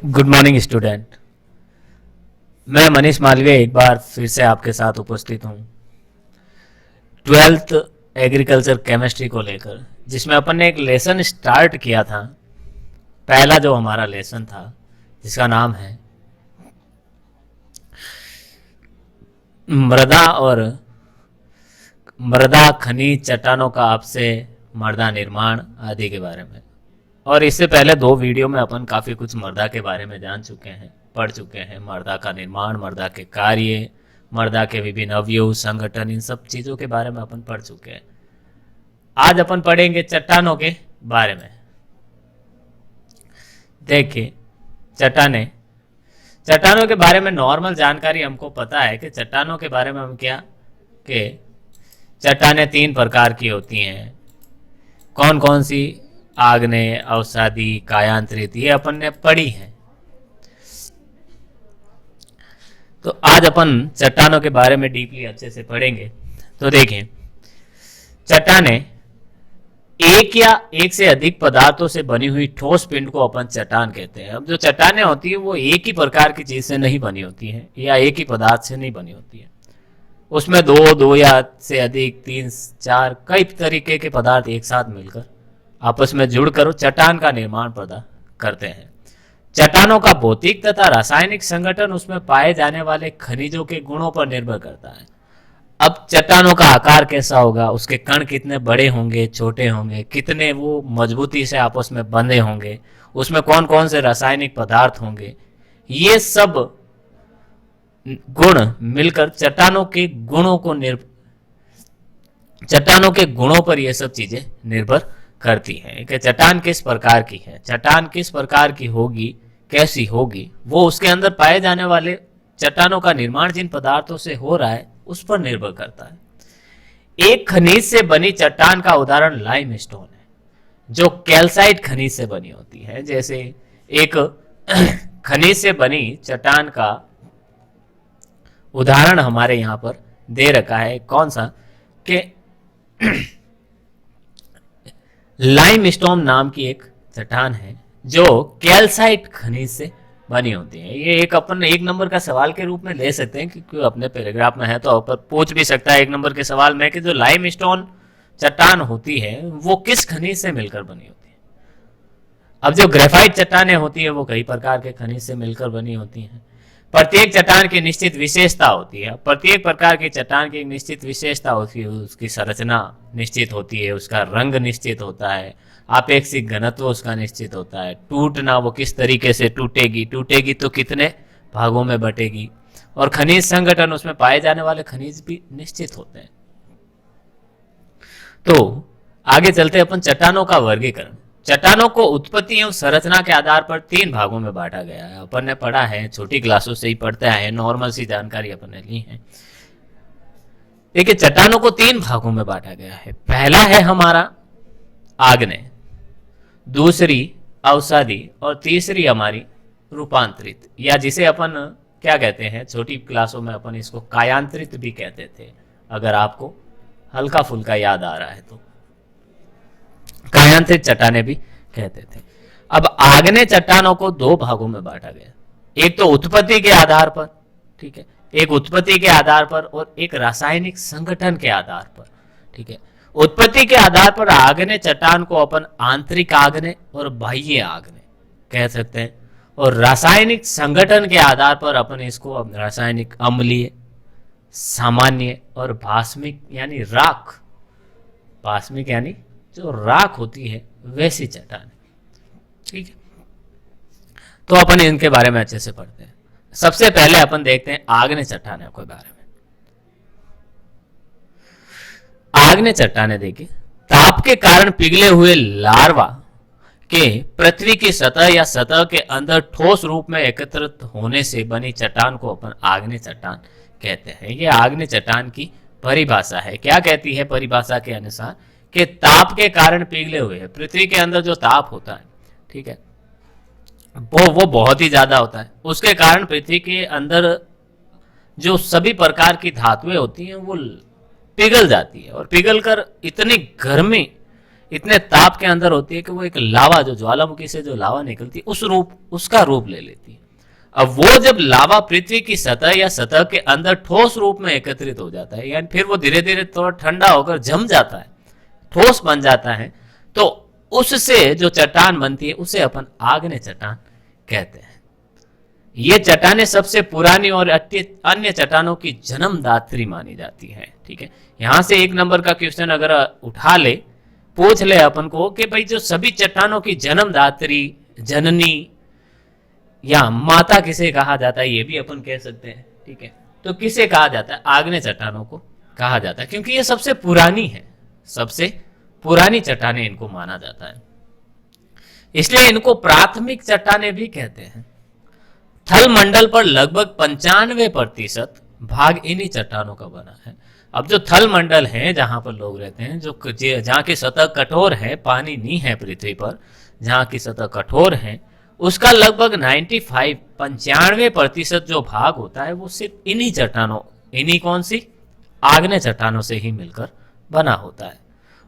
Good morning student. मैं मनीष मालवीय एक बार फिर से आपके साथ उपस्थित हूँ ट्वेल्थ एग्रीकल्चर केमिस्ट्री को लेकर, जिसमें अपन ने एक लेसन स्टार्ट किया था। पहला जो हमारा लेसन था जिसका नाम है मृदा खनिज चट्टानों का आपसे मृदा निर्माण आदि के बारे में। और इससे पहले दो वीडियो में अपन काफ़ी कुछ मृदा के बारे में जान चुके हैं, पढ़ चुके हैं। मृदा का निर्माण, मृदा के कार्य, मृदा के विभिन्न अवयव, संगठन, इन सब चीज़ों के बारे में अपन पढ़ चुके हैं। आज अपन पढ़ेंगे चट्टानों के बारे में। देखिए, चट्टानों के बारे में नॉर्मल जानकारी हमको पता है कि चट्टानों के बारे में हम क्या कि चट्टानें 3 प्रकार की होती हैं। कौन कौन सी? आग्नेय, अवसादी, कायांतरित, ये अपन ने पढ़ी है। तो आज अपन चट्टानों के बारे में डीपली अच्छे से पढ़ेंगे। तो देखें, चट्टानें एक या एक से अधिक पदार्थों से बनी हुई ठोस पिंड को अपन चट्टान कहते हैं। अब जो चट्टानें होती है वो एक ही प्रकार की चीज से नहीं बनी होती है या एक ही पदार्थ से नहीं बनी होती है। उसमें दो या से अधिक, 3, 4 कई तरीके के पदार्थ एक साथ मिलकर आपस में जुड़कर चट्टान का निर्माण पैदा करते हैं। चट्टानों का भौतिक तथा रासायनिक संगठन उसमें पाए जाने वाले खनिजों के गुणों पर निर्भर करता है। अब चट्टानों का आकार कैसा होगा, उसके कण कितने बड़े होंगे, छोटे होंगे, कितने वो मजबूती से आपस में बंधे होंगे, उसमें कौन कौन से रासायनिक पदार्थ होंगे, ये सब गुण मिलकर चट्टानों के गुणों पर ये सब चीजें निर्भर करती हैं कि चट्टान किस प्रकार की है, चट्टान किस प्रकार की होगी, कैसी होगी, वो उसके अंदर पाए जाने वाले चट्टानों का निर्माण जिन पदार्थों से हो रहा है उस पर निर्भर करता है। एक खनिज से बनी चट्टान का उदाहरण लाइमस्टोन है, जो कैल्साइट खनिज से बनी होती है। जैसे एक खनिज से बनी चट्टान का उदाहरण हमारे यहां पर दे रखा है, कौन सा कि लाइमस्टोन नाम की एक चट्टान है जो कैल्साइट खनिज से बनी होती है। ये एक नंबर का सवाल के रूप में ले सकते हैं, क्योंकि अपने पैराग्राफ में है तो ऊपर पूछ भी सकता है 1 नंबर के सवाल में कि जो लाइमस्टोन चट्टान होती है वो किस खनिज से मिलकर बनी होती है। अब जो ग्रेफाइट चट्टानें होती है वो कई प्रकार के खनिज से मिलकर बनी होती हैं। प्रत्येक चट्टान की निश्चित विशेषता होती है। प्रत्येक प्रकार की चट्टान की एक निश्चित विशेषता होती है, उसकी संरचना निश्चित होती है, उसका रंग निश्चित होता है, आपेक्षिक घनत्व उसका निश्चित होता है, टूटना वो किस तरीके से टूटेगी तो कितने भागों में बटेगी, और खनिज संगठन उसमें पाए जाने वाले खनिज भी निश्चित होते हैं। तो आगे चलते अपन चट्टानों का वर्गीकरण। चट्टानों को उत्पत्ति एवं संरचना के आधार पर 3 भागों में बांटा गया है। अपन ने पढ़ा है, छोटी क्लासों से ही पढ़ते हैं, नॉर्मल सी जानकारी अपन ने ली है। देखिए, चट्टानों को 3 भागों में बांटा गया है। पहला है हमारा आग्नेय, दूसरी अवसादी और तीसरी हमारी रूपांतरित, या जिसे अपन क्या कहते हैं, छोटी क्लासों में अपन इसको कायांतरित भी कहते थे, अगर आपको हल्का फुल्का याद आ रहा है तो। कायांतरित चट्टानें भी कहते थे। अब आग्नेय चट्टानों को 2 भागों में बांटा गया, एक तो उत्पत्ति के आधार पर, ठीक है, एक उत्पत्ति के आधार पर और एक रासायनिक संगठन के आधार पर, ठीक है। उत्पत्ति के आधार पर आग्नेय चट्टान को अपन आंतरिक आग्नेय और बाह्य आग्नेय कह सकते हैं, और रासायनिक संगठन के आधार पर अपन इसको रासायनिक अम्लीय, सामान्य और भास्मिक यानी राख, भास्मिक यानी जो राख होती है वैसी चट्टान, ठीक है। तो अपन इनके बारे में अच्छे से पढ़ते हैं। सबसे पहले अपन देखते हैं आग्नेय चट्टानों के बारे में। आग्नेय चट्टानें देखिए, ताप के कारण पिघले हुए लार्वा के पृथ्वी की सतह या सतह के अंदर ठोस रूप में एकत्रित होने से बनी चट्टान को अपन आग्नेय चट्टान कहते हैं। ये आग्नेय चट्टान की परिभाषा है। क्या कहती है परिभाषा के अनुसार कि ताप के कारण पिघले हुए हैं। पृथ्वी के अंदर जो ताप होता है, ठीक है, वो बहुत ही ज्यादा होता है। उसके कारण पृथ्वी के अंदर जो सभी प्रकार की धातुएं होती हैं वो पिघल जाती है, और पिघलकर इतने ताप के अंदर होती है कि वो एक लावा, जो ज्वालामुखी से जो लावा निकलती है उसका रूप ले लेती है। अब वो जब लावा पृथ्वी की सतह या सतह के अंदर ठोस रूप में एकत्रित हो जाता है, यानी फिर वो धीरे धीरे थोड़ा ठंडा होकर जम जाता है, ठोस बन जाता है, तो उससे जो चट्टान बनती है उसे अपन आग्नेय चट्टान कहते हैं। ये चट्टानें सबसे पुरानी और अन्य चट्टानों की जन्मदात्री मानी जाती है। ठीक है, यहां से 1 नंबर का क्वेश्चन अगर उठा ले, पूछ ले अपन को कि भाई जो सभी चट्टानों की जन्मदात्री, जननी या माता किसे कहा जाता है, ये भी अपन कह सकते हैं। ठीक है, तो किसे कहा जाता है? आग्नेय चट्टानों को कहा जाता है, क्योंकि ये सबसे पुरानी है, सबसे पुरानी चट्टानें इनको माना जाता है, इसलिए इनको प्राथमिक चट्टानें भी कहते हैं। थल मंडल पर लगभग 95% भाग इन्हीं चट्टानों का बना है। अब जो थल मंडल है, जहां पर लोग रहते हैं, जहां की सतह कठोर है, पानी नहीं है पृथ्वी पर, जहां की सतह कठोर है, उसका लगभग 95% जो भाग होता है वो सिर्फ इन्हीं चट्टानों, इन्हीं कौन सी? आग्नेय चट्टानों से ही मिलकर बना होता है।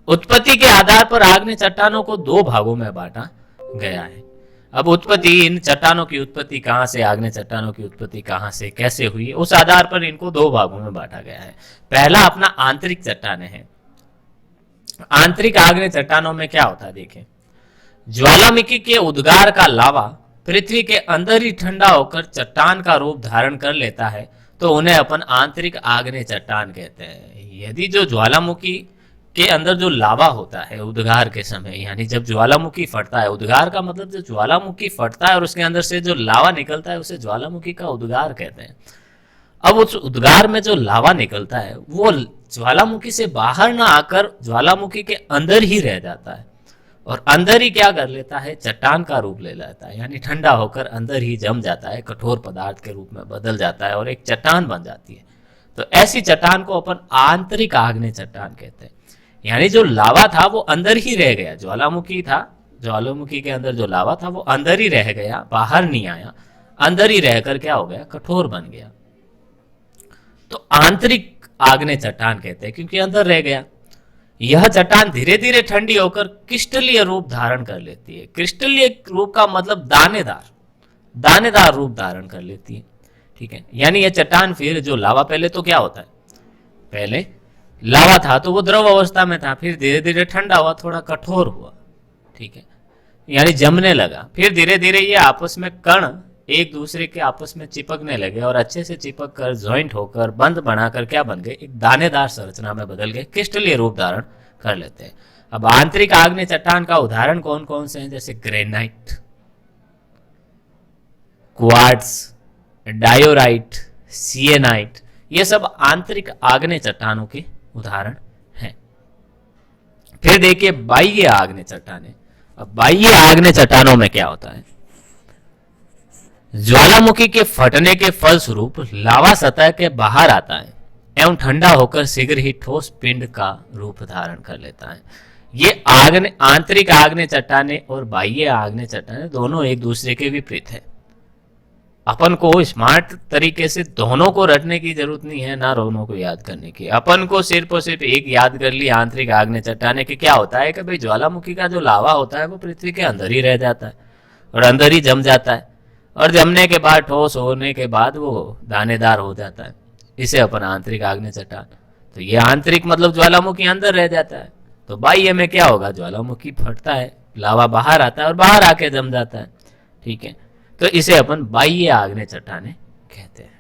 उत्पत्ति के आधार पर आग्नेय चट्टानों को 2 भागों में बांटा गया है। अब उत्पत्ति, इन चट्टानों की उत्पत्ति कहां से, आग्नेय चट्टानों की उत्पत्ति कहां से, कैसे हुई, उस आधार पर इनको 2 भागों में बांटा गया है। पहला अपना आंतरिक चट्टानें है। आंतरिक आग्नेय चट्टानों में क्या होता है देखें, ज्वालामुखी के उद्गार का लावा पृथ्वी के अंदर ही ठंडा होकर चट्टान का रूप धारण कर लेता है, तो उन्हें अपन आंतरिक आग्नेय चट्टान कहते हैं। यदि जो ज्वालामुखी के अंदर जो लावा होता है उद्गार के समय, यानी जब ज्वालामुखी फटता है, उद्गार का मतलब जो ज्वालामुखी फटता है और उसके अंदर से जो लावा निकलता है उसे ज्वालामुखी का उद्गार कहते हैं। अब उस उद्गार में जो लावा निकलता है वो ज्वालामुखी से बाहर ना आकर ज्वालामुखी के अंदर ही रह जाता है, और अंदर ही क्या कर लेता है, चट्टान का रूप ले लेता है, यानी ठंडा होकर अंदर ही जम जाता है, कठोर पदार्थ के रूप में बदल जाता है और एक चट्टान बन जाती है। तो ऐसी चट्टान को अपन आंतरिक आग्नेय चट्टान कहते हैं। यानी जो लावा था वो अंदर ही रह गया, ज्वालामुखी था, ज्वालामुखी के अंदर जो लावा था वो अंदर ही रह गया, बाहर नहीं आया, अंदर ही रहकर क्या हो गया, कठोर बन गया। तो आंतरिक आग्नेय चट्टान कहते हैं, क्योंकि अंदर रह गया। यह चट्टान धीरे धीरे ठंडी होकर क्रिस्टलीय रूप धारण कर लेती है। क्रिस्टलीय रूप का मतलब दानेदार रूप धारण कर लेती है। ठीक है, यानी यह चट्टान फिर जो लावा, पहले तो क्या होता है, पहले लावा था तो वो द्रव अवस्था में था, फिर धीरे धीरे ठंडा हुआ, थोड़ा कठोर हुआ। ठीक है, यानी जमने लगा, फिर धीरे धीरे ये आपस में कण एक दूसरे के आपस में चिपकने लगे और अच्छे से चिपक कर ज्वाइंट होकर बंद बनाकर क्या बन गए, एक दानेदार संरचना में बदल गए, क्रिस्टलीय रूप धारण कर लेते हैं। अब आंतरिक आग्नेय चट्टान का उदाहरण कौन कौन से हैं, जैसे ग्रेनाइट, क्वार्ट्ज, डायोराइट, सिएनाइट, ये सब आंतरिक आग्नेय चट्टानों के उदाहरण हैं। फिर देखिए बाह्य आग्नेय चट्टानें। अब बाह्य आग्नेय चट्टानों में क्या होता है, ज्वालामुखी के फटने के फलस्वरूप लावा सतह के बाहर आता है एवं ठंडा होकर शीघ्र ही ठोस पिंड का रूप धारण कर लेता है। ये आंतरिक आग्नेय चट्टानें और बाह्य आग्नेय चट्टानें दोनों एक दूसरे के विपरीत है। अपन को स्मार्ट तरीके से दोनों को रटने की जरूरत नहीं है, ना दोनों को याद करने की। अपन को सिर्फ और सिर्फ एक याद कर ली, आंतरिक आग्नेय चट्टानें के क्या होता है कि भाई ज्वालामुखी का जो लावा होता है वो पृथ्वी के अंदर ही रह जाता है और अंदर ही जम जाता है, और जमने के बाद ठोस होने के बाद वो दानेदार हो जाता है, इसे अपन आंतरिक आग्नेय चट्टान। तो ये आंतरिक मतलब ज्वालामुखी अंदर रह जाता है। तो बाह्य में क्या होगा, ज्वालामुखी फटता है, लावा बाहर आता है और बाहर आके जम जाता है। ठीक है, तो इसे अपन बाह्य आग्नेय चट्टानें कहते हैं।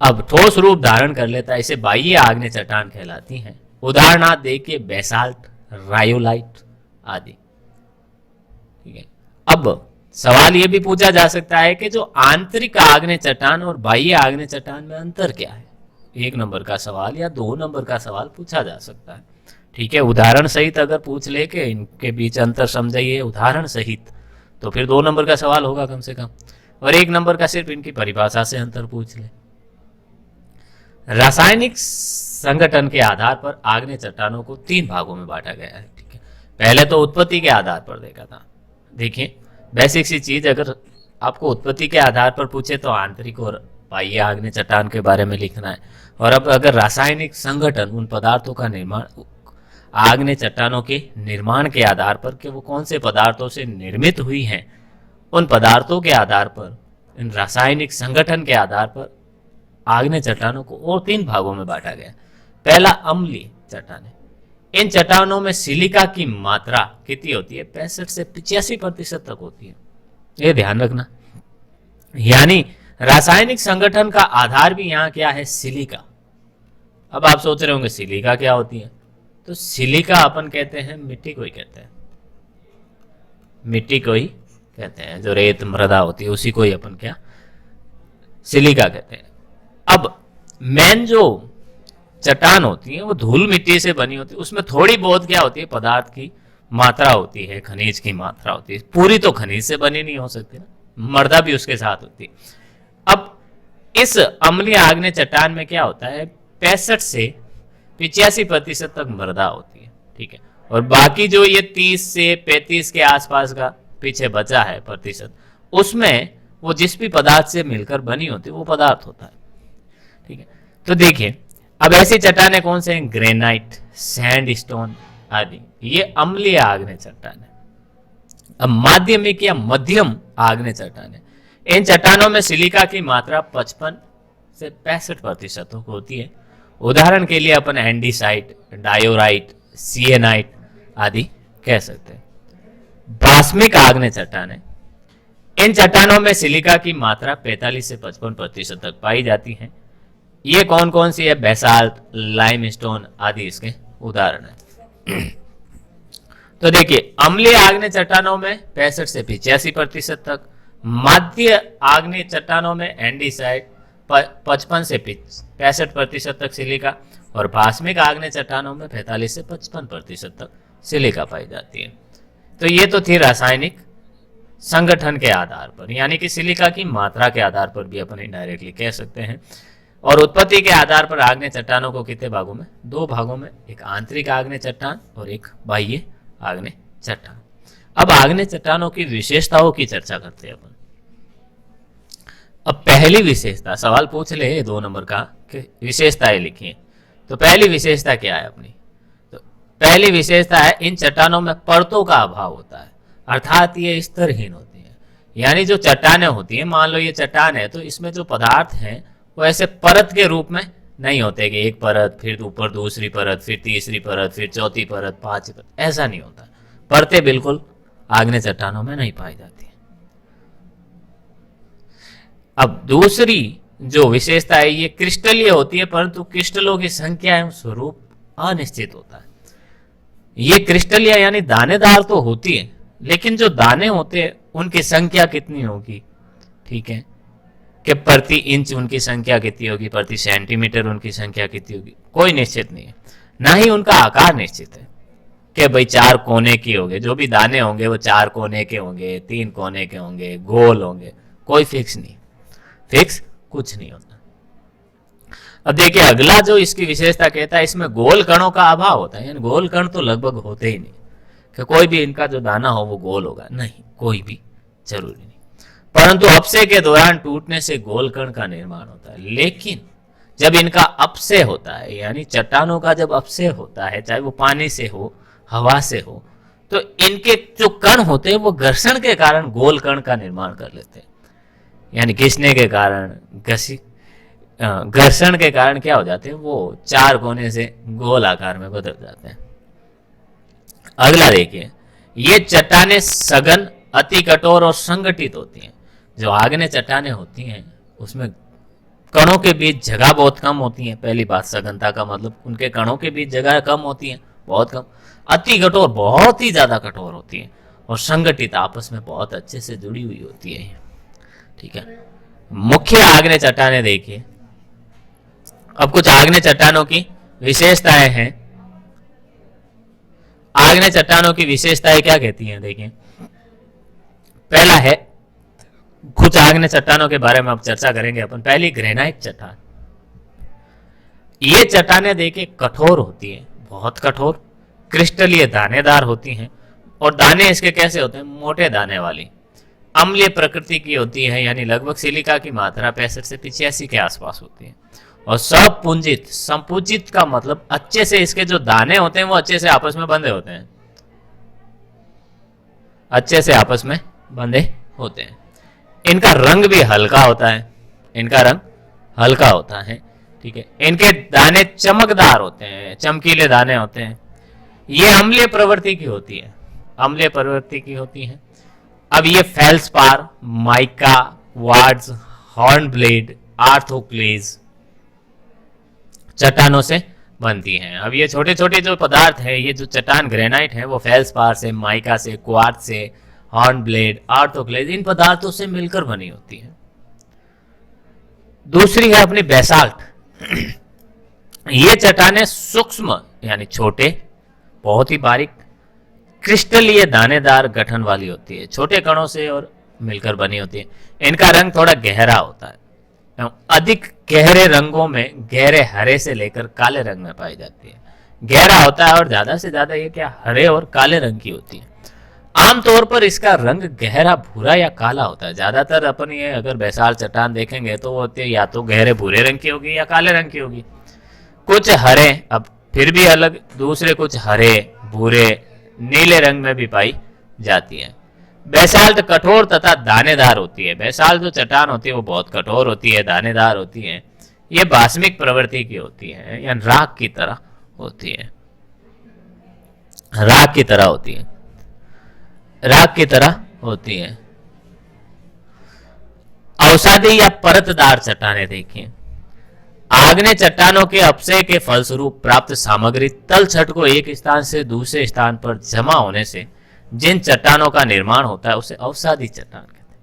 अब ठोस रूप धारण कर लेता है, इसे बाह्य आग्नेय चट्टान कहलाती हैं। उदाहरणार्थ देखिए बेसाल्ट, रायोलाइट आदि। ठीक है, अब सवाल यह भी पूछा जा सकता है कि जो आंतरिक आग्नेय चट्टान और बाह्य आग्नेय चट्टान में अंतर क्या है। 1 नंबर का सवाल या 2 नंबर का सवाल पूछा जा सकता है। ठीक है, उदाहरण सहित अगर पूछ ले कि इनके बीच अंतर समझाइए उदाहरण सहित, तो फिर 2 नंबर का सवाल होगा कम से कम, और 1 नंबर का सिर्फ इनकी परिभाषा से अंतर पूछ ले। रासायनिक संगठन के आधार पर आग्नेय चट्टानों को 3 भागों में बांटा गया है। ठीक है, पहले तो उत्पत्ति के आधार पर देखा था। देखिए बेसिक सी चीज, अगर आपको उत्पत्ति के आधार पर पूछे तो आंतरिक और बाह्य आग्नेय चट्टान के बारे में लिखना है, और अब अगर रासायनिक संगठन, उन पदार्थों का निर्माण, आग्नेय चट्टानों के निर्माण के आधार पर कि वो कौन से पदार्थों से निर्मित हुई हैं, उन पदार्थों के आधार पर, इन रासायनिक संगठन के आधार पर आग्नेय चट्टानों को और 3 भागों में बांटा गया। पहला अम्लीय चट्टानें। इन चट्टानों में सिलिका की मात्रा कितनी होती है? 65 से 85% तक होती है। ये ध्यान रखना। यानी रासायनिक संगठन का आधार भी यहाँ क्या है? सिलिका। अब आप सोच रहे होंगे सिलिका क्या होती है? तो सिलिका अपन कहते हैं मिट्टी को ही कहते हैं, मिट्टी को ही कहते हैं, जो रेत मृदा होती है उसी को ही अपन क्या सिलिका कहते हैं। अब मेन जो चट्टान होती है वो धूल मिट्टी से बनी होती है, उसमें थोड़ी बहुत क्या होती है? पदार्थ की मात्रा होती है, खनिज की मात्रा होती है। पूरी तो खनिज से बनी नहीं हो सकती ना, मृदा भी उसके साथ होती है। अब इस अम्लीय आग्नेय चट्टान में क्या होता है? 65 से 85% तक मृदा होती है, ठीक है। और बाकी जो ये 30 से 35 के आसपास का पीछे बचा है प्रतिशत, उसमें वो जिस भी पदार्थ से मिलकर बनी होती है वो पदार्थ होता है, ठीक है। तो देखिए अब ऐसी चट्टानें कौन से हैं? ग्रेनाइट, सैंडस्टोन आदि, ये अम्लीय आग्नेय चट्टान है। अब माध्यमिक या मध्यम आग्नेय चट्टान है। इन चट्टानों में सिलिका की मात्रा 55 से 65% होती है। उदाहरण के लिए अपन एंडीसाइट, डायोराइट, सिएनाइट आदि कह सकते हैं। बाष्मिक आग्नेय चट्टान है। इन चट्टानों में सिलिका की मात्रा 45 से 55% तक पाई जाती है। ये कौन कौन सी है? बेसाल्ट, लाइमस्टोन आदि इसके उदाहरण है। तो देखिए अम्लीय आग्नेय चट्टानों में 65 से 85% तक, मध्य आग्नेय चट्टानों में एंडीसाइट 55 से 65% तक सिलिका, और बाष्मिक आग्नेय चट्टानों में 45 से 55% तक सिलिका पाई जाती है। तो ये तो थी रासायनिक संगठन के आधार पर, यानी कि सिलिका की मात्रा के आधार पर भी अपन इनडायरेक्टली कह सकते हैं। और उत्पत्ति के आधार पर आग्नेय चट्टानों को कितने भागों में? 2 भागों में, एक आंतरिक आग्नेय चट्टान और एक बाह्य आग्नेय चट्टान। अब आग्नेय चट्टानों की विशेषताओं की चर्चा करते हैं अपन। अब पहली विशेषता, सवाल पूछ ले 2 नंबर का कि विशेषताएं लिखिए, तो पहली विशेषता क्या है अपनी? तो पहली विशेषता है इन चट्टानों में परतों का अभाव होता है, अर्थात ये स्तरहीन होती है। यानी जो चट्टानें होती हैं, मान लो ये चट्टान है तो इसमें जो पदार्थ हैं वो ऐसे परत के रूप में नहीं होते कि एक परत, फिर ऊपर दूसरी परत, फिर तीसरी परत, फिर चौथी परत, 5वीं परत, ऐसा नहीं होता। परतें बिल्कुल आग्नेय चट्टानों में नहीं पाई जाती। अब दूसरी जो विशेषता है ये क्रिस्टलीय होती है, परंतु क्रिस्टलों की संख्या एवं स्वरूप अनिश्चित होता है। ये क्रिस्टलीय यानी दानेदार तो होती है, लेकिन जो दाने होते हैं उनकी संख्या कितनी होगी, ठीक है, कि प्रति इंच उनकी संख्या कितनी होगी, प्रति सेंटीमीटर उनकी संख्या कितनी होगी, कोई निश्चित नहीं है। ना ही उनका आकार निश्चित है कि भाई 4 कोने की होंगे, जो भी दाने होंगे वो 4 कोने के होंगे, 3 कोने के होंगे, गोल होंगे, कोई फिक्स नहीं, फिक्स कुछ नहीं होता। अब देखिए अगला जो इसकी विशेषता कहता है इसमें गोल कणों का अभाव होता है, यानी गोल कण तो लगभग होते ही नहीं कि कोई भी इनका जो दाना हो वो गोल होगा, नहीं, कोई भी जरूरी नहीं। परंतु अपक्षय के दौरान टूटने से गोल कण का निर्माण होता है। लेकिन जब इनका अपक्षय होता है, यानी चट्टानों का जब अपक्षय होता है, चाहे वो पानी से हो, हवा से हो, तो इनके जो कण होते हैं वो घर्षण के कारण गोल कण का निर्माण कर लेते हैं। यानी घिसने के कारण, घर्षण के कारण क्या हो जाते हैं, वो 4 कोने से गोल आकार में बदल जाते हैं। अगला देखिए, ये चट्टानें सघन, अति कठोर और संगठित होती हैं। जो आग्नेय चट्टानें होती हैं उसमें कणों के बीच जगह बहुत कम होती है। पहली बात, सघनता का मतलब उनके कणों के बीच जगह कम होती है, बहुत कम। अति कठोर, बहुत ही ज्यादा कठोर होती है, और संगठित, आपस में बहुत अच्छे से जुड़ी हुई होती है, ठीक है। मुख्य आग्नेय चट्टानें देखिए। अब कुछ आग्नेय चट्टानों की विशेषताएं हैं। आग्नेय चट्टानों की विशेषताएं क्या कहती हैं, देखिए। पहला है, कुछ आग्नेय चट्टानों के बारे में अब चर्चा करेंगे अपन। पहली ग्रेनाइट चट्टान। ये चट्टानें देखिए कठोर होती हैं, बहुत कठोर, क्रिस्टलीय, दानेदार होती हैं, और दाने इसके कैसे होते हैं, मोटे दाने वाली, अम्लीय प्रकृति की होती है, यानी लगभग सिलिका की मात्रा 65 से 85 के आसपास होती है, और सपुंजित, संपूजित का मतलब अच्छे से इसके जो दाने होते हैं वो अच्छे से आपस में बंधे होते हैं, अच्छे से आपस में बंधे होते हैं। इनका रंग भी हल्का होता है, इनका रंग हल्का होता है, ठीक है। इनके दाने चमकदार होते हैं, चमकीले दाने होते हैं। ये अम्लीय प्रवृत्ति की होती है, अम्लीय प्रवृत्ति की होती है। अब ये फेल्सपार, माइका, क्वार्ट्ज, हॉर्नब्लेड, आर्थोक्लेज चट्टानों से बनती हैं। अब ये छोटे छोटे जो पदार्थ है, ये जो चट्टान ग्रेनाइट है, वो फेल्सपार से, माइका से, क्वार्ट्ज से, हॉर्नब्लेड, आर्थोक्लेज, इन पदार्थों से मिलकर बनी होती है। दूसरी है अपनी बेसाल्ट। ये चट्टानें सूक्ष्म यानी छोटे, बहुत ही बारीक, क्रिस्टलीय दानेदार गठन वाली होती है, छोटे कणों से और मिलकर बनी होती है। इनका रंग थोड़ा गहरा होता है, अधिक गहरे रंगों में गहरे हरे से लेकर काले रंग में पाई जाती है। गहरा होता है और ज्यादा से ज्यादा ये क्या हरे और काले रंग की होती है। आमतौर पर इसका रंग गहरा भूरा या काला होता है। ज्यादातर अपन ये अगर बेसाल चट्टान देखेंगे तो वो होती है या तो गहरे भूरे रंग की होगी या काले रंग की होगी। कुछ हरे, अब फिर भी अलग, दूसरे कुछ हरे, भूरे, नीले रंग में भी पाई जाती है। बेसाल्ट कठोर तथा दानेदार होती है। बेसाल्ट जो चट्टान होती है वो बहुत कठोर होती है, दानेदार होती है। ये बास्मिक प्रवृत्ति की होती है या राख की तरह होती है, राख की तरह होती है, राख की तरह होती है। औषधि या परतदार चट्टानें देखिए। आग्नेय चट्टानों के अपक्षय के फलस्वरूप प्राप्त सामग्री तल छट को एक स्थान से दूसरे स्थान पर जमा होने से जिन चट्टानों का निर्माण होता है उसे अवसादी चट्टान कहते हैं।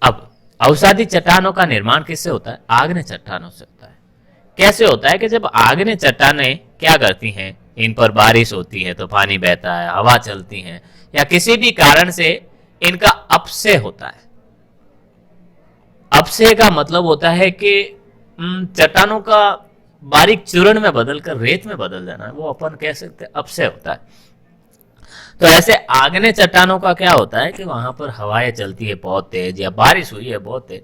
अब अवसादी चट्टानों का निर्माण किससे होता है? आग्नेय चट्टानों से होता है। कैसे होता है कि जब आग्नेय चट्टानें क्या करती हैं, इन पर बारिश होती है तो पानी बहता है, हवा चलती है, या किसी भी कारण से इनका अपक्षय होता है। अपक्षय का मतलब होता है कि चट्टानों का बारीक चूर्ण में बदलकर रेत में बदल जाना, वो अपन कह सकते हैं अपक्षय होता है। तो ऐसे आग्नेय चट्टानों का क्या होता है कि वहां पर हवाएं चलती है बहुत तेज या बारिश हुई है बहुत तेज,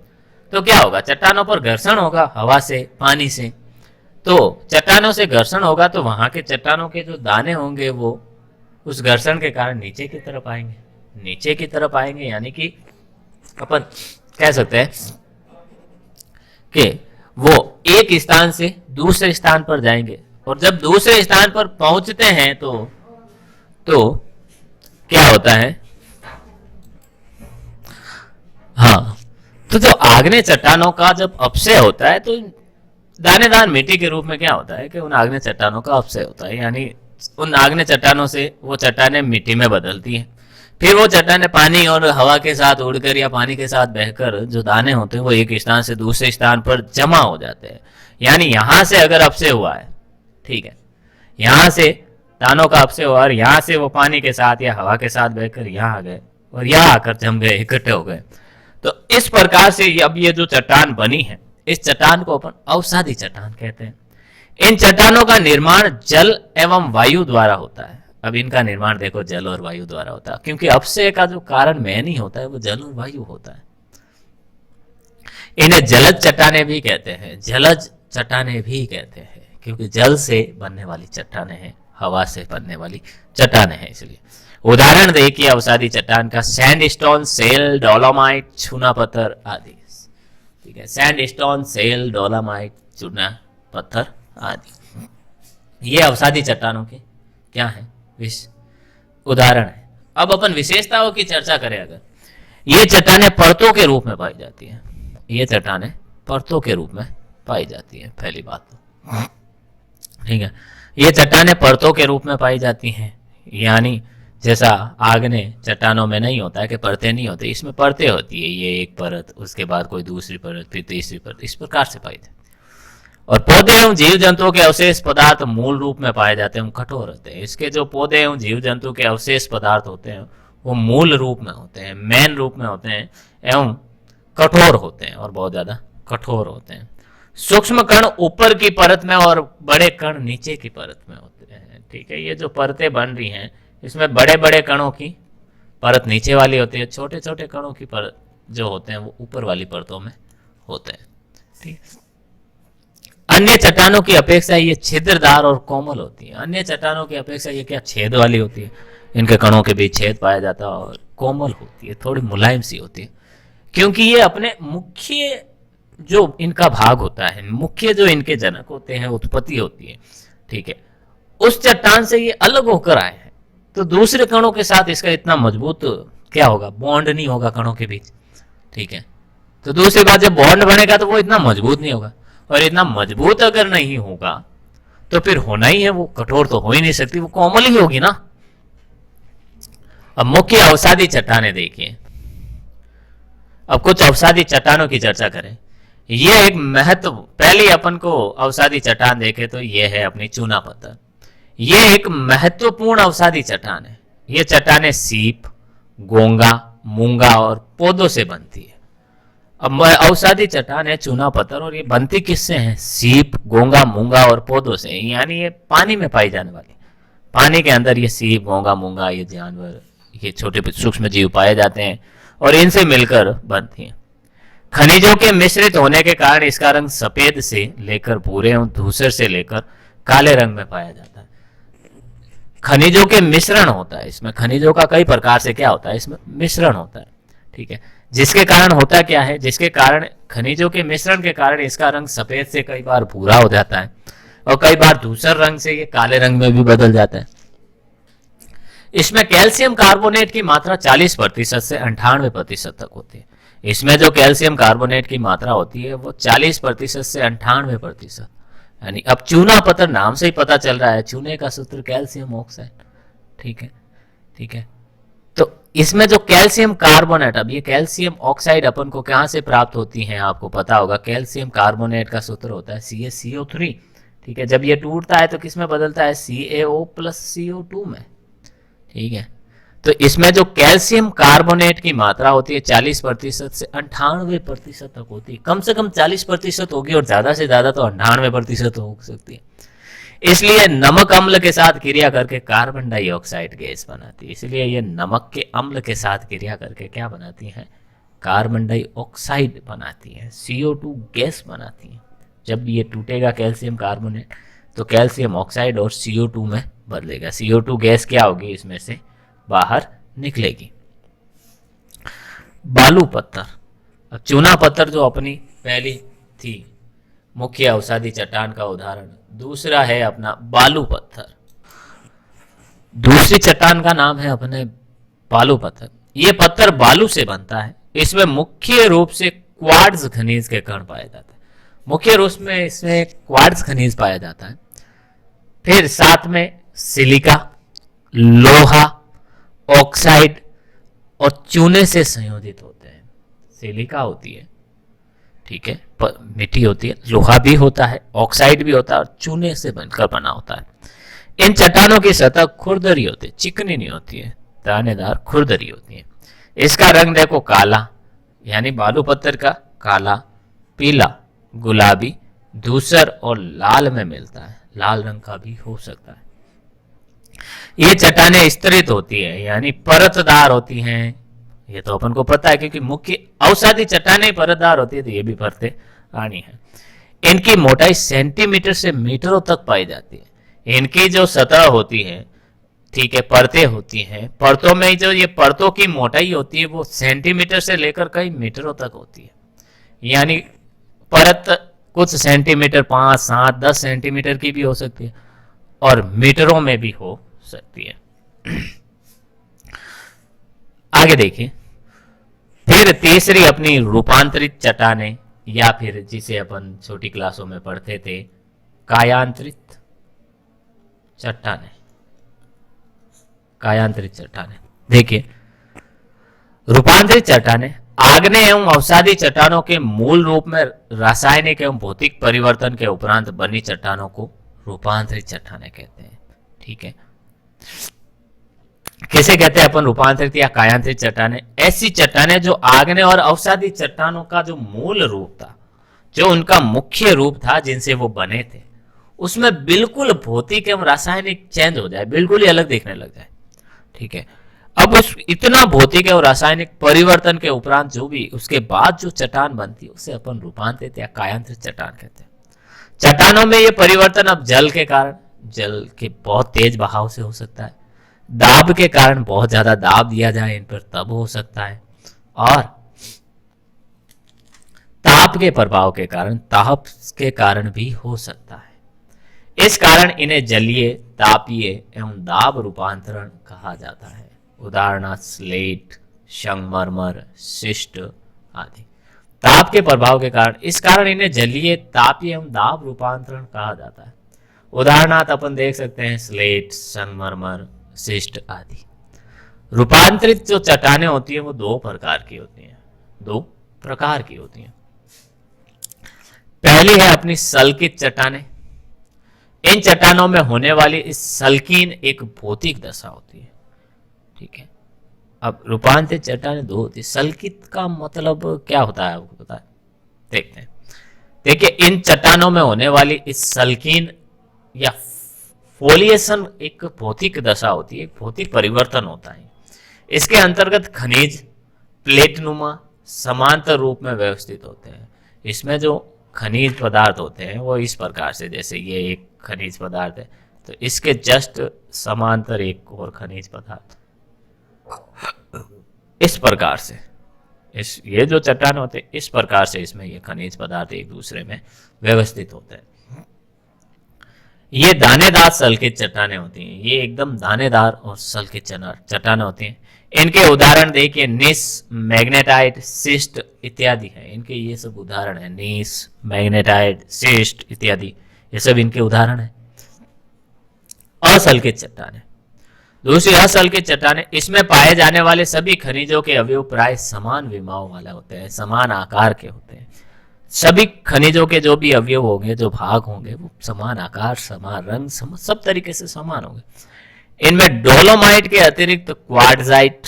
तो क्या होगा, चट्टानों पर घर्षण होगा हवा से, पानी से। तो चट्टानों से घर्षण होगा तो वहां के चट्टानों के जो दाने होंगे वो उस घर्षण के कारण नीचे की तरफ आएंगे, नीचे की तरफ आएंगे, यानी कि अपन कह सकते हैं कि वो एक स्थान से दूसरे स्थान पर जाएंगे। और जब दूसरे स्थान पर पहुंचते हैं तो क्या होता है, हाँ, तो जो आग्नेय चट्टानों का जब अपक्षय होता है तो दानेदार मिट्टी के रूप में क्या होता है कि उन आग्नेय चट्टानों का अपक्षय होता है, यानी उन आग्नेय चट्टानों से वो चट्टानें मिट्टी में बदलती हैं। फिर वो चट्टानें पानी और हवा के साथ उड़कर या पानी के साथ बहकर जो दाने होते हैं वो एक स्थान से दूसरे स्थान पर जमा हो जाते हैं। यानी यहां से अगर अपक्षय हुआ है, ठीक है, यहां से दानों का अपक्षय हुआ और यहां से वो पानी के साथ या हवा के साथ बहकर यहाँ आ गए और यहाँ आकर जम गए, इकट्ठे हो गए। तो इस प्रकार से अब ये जो चट्टान बनी है, इस चट्टान को अपन अवसादी चट्टान कहते हैं। इन चट्टानों का निर्माण जल एवं वायु द्वारा होता है। अब इनका निर्माण देखो जल और वायु द्वारा होता है, क्योंकि अपक्षय का जो कारण मेन ही होता है वो जल और वायु होता है। इन्हें जलज चट्टानें भी कहते हैं, जलज चट्टानें भी कहते हैं, क्योंकि जल से बनने वाली चट्टानें हैं, हवा से बनने वाली चट्टानें हैं, इसलिए। उदाहरण देखिए अवसादी चट्टान का, सैंडस्टोन, सेल, डोलोमाइट, चूना पत्थर आदि। ठीक है, सैंडस्टोन, सेल, डोलोमाइट, चूना पत्थर आदि, ये अवसादी चट्टानों के क्या है, उदाहरण है। अब अपन विशेषताओं की चर्चा करें, अगर ये चट्टानें परतों के रूप में पाई जाती है, ये चट्टानें परतों के रूप में पाई जाती है, पहली बात तो, ठीक है। ये चट्टानें परतों के रूप में पाई जाती हैं, यानी जैसा आग्नेय चट्टानों में नहीं होता है कि परतें नहीं होती, इसमें परतें होती है, ये एक परत, उसके बाद कोई दूसरी परत, फिर तीसरी परत, इस प्रकार से पाई जाती है। और पौधे एवं जीव जंतुओं के अवशेष पदार्थ मूल रूप में पाए जाते हैं, कठोर होते हैं। इसके जो पौधे एवं जीव जंतु के अवशेष पदार्थ होते हैं वो मूल रूप में होते हैं, मेन रूप में होते हैं एवं कठोर होते हैं, और बहुत ज्यादा कठोर होते हैं। सूक्ष्म कण ऊपर की परत में और बड़े कण नीचे की परत में होते हैं, ठीक है। ये जो परतें बन रही हैं इसमें बड़े बड़े कणों की परत नीचे वाली होती है, छोटे छोटे कणों की परत जो होते हैं वो ऊपर वाली परतों में होते हैं, ठीक है। अन्य चट्टानों की अपेक्षा ये छिद्रदार और कोमल होती है। अन्य चट्टानों की अपेक्षा ये क्या छेद वाली होती है, इनके कणों के बीच छेद पाया जाता है और कोमल होती है, थोड़ी मुलायम सी होती है, क्योंकि ये अपने मुख्य जो इनका भाग होता है, मुख्य जो इनके जनक होते हैं, उत्पत्ति होती है, ठीक है, उस चट्टान से ये अलग होकर आए हैं। तो दूसरे कणों के साथ इसका इतना मजबूत क्या होगा, बॉन्ड नहीं होगा कणों के बीच, ठीक है। तो दूसरी बात, जब बॉन्ड बनेगा तो वो इतना मजबूत नहीं होगा, और इतना मजबूत अगर नहीं होगा तो फिर होना ही है, वो कठोर तो हो ही नहीं सकती, वो कोमल ही होगी ना। अब मुख्य अवसादी चट्टानें देखिए। अब कुछ अवसादी चट्टानों की चर्चा करें। ये एक महत्व, पहले अपन को अवसादी चट्टान देखे तो ये है अपनी चूना पत्थर। ये एक महत्वपूर्ण अवसादी चट्टान है। ये चट्टानें सीप, गोंगा, मूंगा और पौधों से बनती है। अब अवसादी चट्टान है चूना पत्थर, और ये बनती किससे है, सीप, गोंगा, मूंगा और पौधों से, यानी ये पानी में पाई जाने वाली, पानी के अंदर ये सीप, गोंगा, मूंगा, ये जानवर, ये छोटे सूक्ष्म जीव पाए जाते हैं और इनसे मिलकर बनती हैं। खनिजों के मिश्रित होने के कारण इसका रंग सफेद से लेकर भूरे और धूसर से लेकर काले रंग में पाया जाता है। खनिजों के मिश्रण होता है इसमें, खनिजों का कई प्रकार से क्या होता है, इसमें मिश्रण होता है, ठीक है, जिसके कारण होता क्या है, जिसके कारण खनिजों के मिश्रण के कारण इसका रंग सफेद से कई बार भूरा हो जाता है और कई बार धूसर रंग से ये काले रंग में भी बदल जाता है। इसमें कैल्शियम कार्बोनेट की मात्रा 40% से 98% तक होती है। इसमें जो कैल्शियम कार्बोनेट की मात्रा होती है वो 40% से 98%, यानी अब चूना पत्थर नाम से ही पता चल रहा है, चूने का सूत्र कैल्शियम ऑक्साइड, ठीक है, ठीक है। तो इसमें जो कैल्शियम कार्बोनेट, अब ये कैल्शियम ऑक्साइड अपन को कहां से प्राप्त होती है, आपको पता होगा, कैल्शियम कार्बोनेट का सूत्र होता है CaCO3, ठीक है। जब ये टूटता है तो किस में बदलता है, CaO + CO2 में, ठीक है। तो इसमें जो कैल्शियम कार्बोनेट की मात्रा होती है 40% से 98% तक होती है। कम से कम 40% होगी और ज्यादा से ज्यादा तो 98% हो सकती है। इसलिए नमक अम्ल के साथ क्रिया करके कार्बन डाइऑक्साइड गैस बनाती है। इसलिए ये नमक के अम्ल के साथ क्रिया करके क्या बनाती है, कार्बन डाइऑक्साइड बनाती है, CO2 गैस बनाती है। जब ये टूटेगा कैल्शियम कार्बोनेट तो कैल्शियम ऑक्साइड और CO2 में बदलेगा। CO2 गैस क्या होगी, इसमें से बाहर निकलेगी। बालू पत्थर, अब चूना पत्थर जो अपनी पहली थी मुख्य अवसादी चट्टान का उदाहरण, दूसरा है अपना बालू पत्थर। दूसरी चट्टान का नाम है अपने बालू पत्थर। ये पत्थर बालू से बनता है। इसमें मुख्य रूप से क्वार्ट्ज खनिज के कण पाए जाते हैं। मुख्य रूप में इसमें क्वार्ट्ज खनिज पाया जाता है। फिर साथ में सिलिका, लोहा, ऑक्साइड और चूने से संयोजित होते हैं। सिलिका होती है, ठीक है, मिट्टी होती है, लोहा भी होता है, ऑक्साइड भी होता है और चूने से बनकर बना होता है। इन चट्टानों की सतह खुरदरी होती है, चिकनी नहीं होती है, दानेदार खुरदरी होती है। इसका रंग देखो काला, यानी बालू पत्थर का काला, पीला, गुलाबी, धूसर और लाल में मिलता है। लाल रंग का भी हो सकता है। ये चट्टानें स्तरित होती है, यानी परतदार होती हैं। ये तो अपन को पता है, क्योंकि मुख्य अवसादी चट्टानें परतदार होती है, तो ये भी परतें आनी है। इनकी मोटाई सेंटीमीटर से मीटरों तक पाई जाती है। इनकी जो सतह होती है, ठीक है, परतें होती हैं, परतों में जो ये परतों की मोटाई होती है वो सेंटीमीटर से लेकर कई मीटरों तक होती है। यानी परत कुछ सेंटीमीटर, 5, 7, 10 सेंटीमीटर की भी हो सकती है और मीटरों में भी हो सकती है। आगे देखिए, फिर तीसरी अपनी रूपांतरित चट्टानें, या फिर जिसे अपन छोटी क्लासों में पढ़ते थे कायांतरित चट्टानें। कायांतरित चट्टानें देखिए, रूपांतरित चट्टानें आग्नेय एवं अवसादी चट्टानों के मूल रूप में रासायनिक एवं भौतिक परिवर्तन के उपरांत बनी चट्टानों को रूपांतरित चट्टानें कहते हैं, ठीक है। कैसे कहते हैं अपन रूपांतरित या कायांतरित चट्टानें? ऐसी चट्टानें जो आग्नेय और अवसादी चट्टानों का जो मूल रूप था, जो उनका मुख्य रूप था, जिनसे वो बने थे, उसमें बिल्कुल भौतिक एवं रासायनिक चेंज हो जाए, बिल्कुल ही अलग दिखने लग जाए, ठीक है। अब उस इतना भौतिक और रासायनिक परिवर्तन के उपरांत जो भी उसके बाद जो चट्टान बनती है उसे अपन रूपांतरित या कायांतरित चट्टान कहते हैं। चट्टानों में ये परिवर्तन अब जल के कारण, जल के बहुत तेज बहाव से हो सकता है, दाब के कारण बहुत ज्यादा दाब दिया जाए इन पर तब हो सकता है, और ताप के प्रभाव के कारण, ताप के कारण भी हो सकता है। इस कारण इन्हें जलीय, तापीय एवं दाब रूपांतरण कहा जाता है। उदाहरणार्थ स्लेट, संगमरमर, शिस्ट आदि। ताप के प्रभाव के कारण, इस कारण इन्हें जलीय, तापीय एवं दाब रूपांतरण कहा जाता है। उदाहरणार्थ अपन देख सकते हैं स्लेट, संगमरमर, शिस्ट आदि। रूपांतरित जो चट्टानें होती है वो दो प्रकार की होती हैं, दो प्रकार की होती हैं। पहली है अपनी सल्कित चट्टानें। इन चट्टानों में होने वाली इस सल्कीन एक भौतिक दशा होती है, ठीक है। अब रूपांतरित चट्टानें दो होती है। सल्कित का मतलब क्या होता है आपको पता है? देखते हैं। देखिए, इन चट्टानों में होने वाली इस सल्कीन या फोलिएशन एक भौतिक दशा होती है, एक भौतिक परिवर्तन होता है। इसके अंतर्गत खनिज प्लेटनुमा समांतर रूप में व्यवस्थित होते हैं। इसमें जो खनिज पदार्थ होते हैं वो इस प्रकार से, जैसे ये एक खनिज पदार्थ है तो इसके जस्ट समांतर एक और खनिज पदार्थ, इस प्रकार से इस ये जो चट्टान होते हैं इस प्रकार से इसमें ये खनिज पदार्थ एक दूसरे में व्यवस्थित होते हैं। ये दानेदार सल्कित चट्टानें होती हैं, ये एकदम दानेदार और सल्कित चट्टानें होती हैं। इनके उदाहरण देखिए, निस, मैग्नेटाइट, सिस्ट इत्यादि है। इनके ये सब उदाहरण है, निस, मैग्नेटाइट, सिस्ट इत्यादि, ये सब इनके उदाहरण है। असल्कित चट्टानें, दूसरी असल्कित चट्टानें, इसमें पाए जाने वाले सभी खनिजों के अवयव प्राय समान विमाओं वाले होते हैं, समान आकार के होते हैं। सभी खनिजों के जो भी अवयव होंगे, जो भाग होंगे, वो समान आकार, समान रंग, सब तरीके से समान होंगे। इनमें डोलोमाइट के अतिरिक्त क्वार्ट्जाइट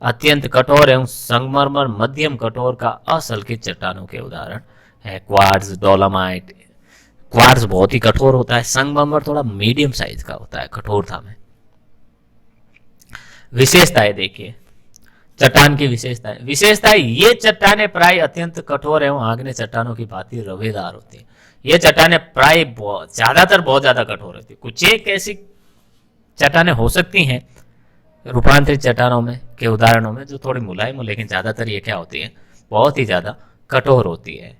अत्यंत कठोर एवं संगमरमर मध्यम कठोर का असल्कित चट्टानों के उदाहरण है। क्वार्ट्ज, डोलोमाइट, क्वार्ट्ज बहुत ही कठोर होता है, संगमरमर थोड़ा मीडियम साइज का होता है कठोरता में। विशेषताएं देखिए, चट्टान की विशेषताएं, ये चट्टानें प्राय अत्यंत कठोर एवं आग्नेय चट्टानों की भांति रवेदार होती है। ये चट्टानें प्राय ज्यादातर बहुत ज्यादा कठोर होती है। कुछ एक ऐसी चट्टानें हो सकती हैं रूपांतरित चट्टानों में के उदाहरणों में जो थोड़ी मुलायम हो, लेकिन ज्यादातर ये क्या होती है, बहुत ही ज्यादा कठोर होती है।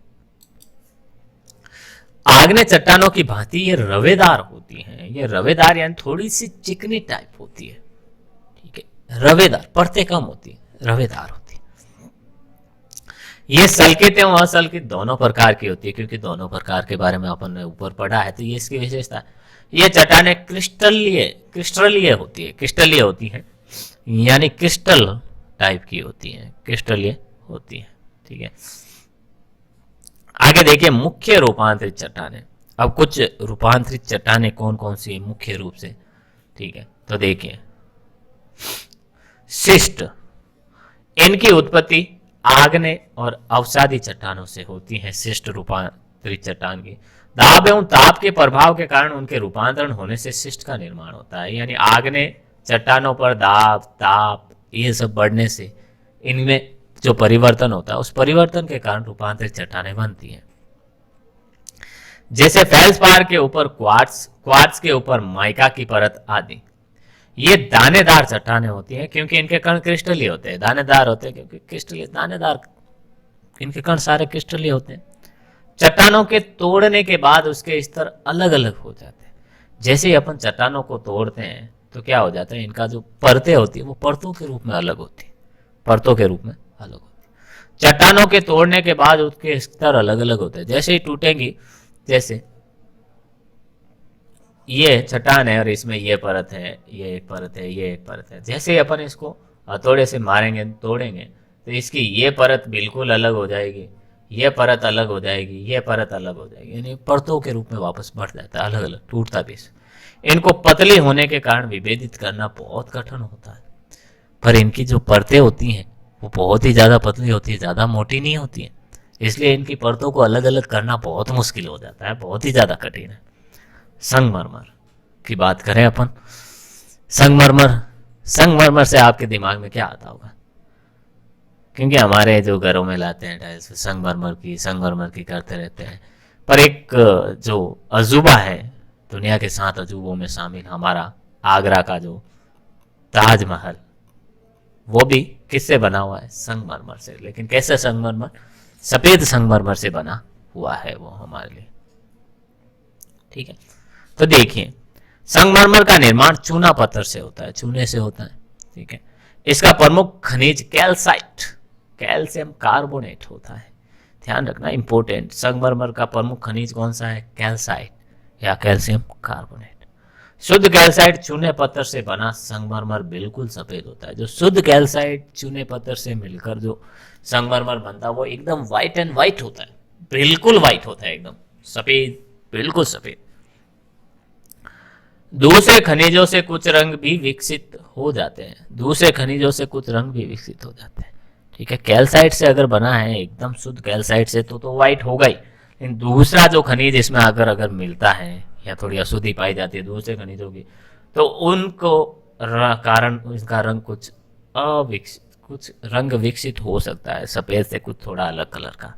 आग्नेय चट्टानों की भांति ये रवेदार होती हैं। ये रवेदार यानी थोड़ी सी चिकनी टाइप होती है, ठीक है। रवेदार, परतें कम होती है, रवेदार होती है। ये सल्कित एवं असल्कित दोनों प्रकार की होती है, क्योंकि दोनों प्रकार के बारे में अपन ने ऊपर पढ़ा है, तो ये इसकी विशेषता है। ये चट्टानें क्रिस्टलीय होती है, यानी क्रिस्टल टाइप की होती है, क्रिस्टलीय होती है, ठीक है। आगे देखिए मुख्य रूपांतरित चट्टानें। अब कुछ रूपांतरित चट्टानें कौन कौन सी मुख्य रूप से, ठीक है, तो देखिए शिस्ट, इनकी उत्पत्ति आग्नेय और अवसादी चट्टानों से होती है। शिष्ट रूपांतरित चट्टान की दाब एवं ताप के प्रभाव के कारण उनके रूपांतरण होने से शिष्ट का निर्माण होता है। यानी आग्नेय चट्टानों पर दाब, ताप ये सब बढ़ने से इनमें जो परिवर्तन होता है उस परिवर्तन के कारण रूपांतरित चट्टानें बनती हैं। जैसे फेल्सपार के ऊपर क्वार्ट्ज के ऊपर माइका की परत आदि। ये दानेदार चट्टानें होती हैं क्योंकि इनके कण क्रिस्टलीय होते हैं। दानेदार होते हैं क्योंकि क्रिस्टलीय, दानेदार, इनके कण सारे क्रिस्टलीय होते हैं। चट्टानों के तोड़ने के बाद उसके स्तर अलग अलग हो जाते हैं। जैसे ही अपन चट्टानों को तोड़ते हैं तो क्या हो जाता है, इनका जो परतें होती है वो परतों के रूप में अलग होती है, परतों के रूप में अलग होती है। चट्टानों के तोड़ने के बाद उसके स्तर अलग अलग होते हैं। जैसे ही टूटेंगी, जैसे ये चट्टान है और इसमें ये परत है, ये एक परत है, ये एक परत है। जैसे ही अपन इसको हथौड़े से मारेंगे, तोड़ेंगे, तो इसकी ये परत बिल्कुल अलग हो जाएगी, ये परत अलग हो जाएगी, ये परत अलग हो जाएगी, यानी परतों के रूप में वापस बढ़ जाता है, अलग अलग टूटता भी। इनको पतली होने के कारण विभेदित करना बहुत कठिन होता है, पर इनकी जो परतें होती हैं वो बहुत ही ज़्यादा पतली होती है, ज़्यादा मोटी नहीं होती है, इसलिए इनकी परतों को अलग अलग करना बहुत मुश्किल हो जाता है, बहुत ही ज़्यादा कठिन है। संगमरमर की बात करें अपन, संगमरमर से आपके दिमाग में क्या आता होगा? क्योंकि हमारे जो घरों में लाते हैं टाइल्स संगमरमर की करते रहते हैं, पर एक जो अजूबा है, दुनिया के 7 अजूबों में शामिल हमारा आगरा का जो ताजमहल, वो भी किससे बना हुआ है? संगमरमर से। लेकिन कैसे संगमरमर? सफेद संगमरमर से बना हुआ है वो हमारे लिए। ठीक है, तो देखिए संगमरमर का निर्माण चूना पत्थर से होता है, चूने से होता है। ठीक है, इसका प्रमुख खनिज कैल्साइट, कैल्शियम कार्बोनेट होता है। ध्यान रखना, इंपॉर्टेंट। संगमरमर का प्रमुख खनिज कौन सा है? कैल्साइट या कैल्शियम कार्बोनेट। शुद्ध कैल्साइट चूने पत्थर से बना संगमरमर बिल्कुल सफेद होता है। जो शुद्ध कैल्साइट चूने पत्थर से मिलकर जो संगमरमर बनता है वो एकदम व्हाइट एंड व्हाइट होता है, बिल्कुल व्हाइट होता है, एकदम सफेद, बिल्कुल सफेद। दूसरे खनिजों से कुछ रंग भी विकसित हो जाते हैं, दूसरे खनिजों से कुछ रंग भी विकसित हो जाते हैं। ठीक है, कैल्साइट से अगर बना है, एकदम शुद्ध कैल्साइट से, तो व्हाइट होगा ही। लेकिन दूसरा जो खनिज इसमें अगर मिलता है या थोड़ी अशुद्धि पाई जाती है दूसरे खनिजों की, तो उनको कारण इसका रंग कुछ अविकसित, कुछ रंग विकसित हो सकता है, सफेद से कुछ थोड़ा अलग कलर का।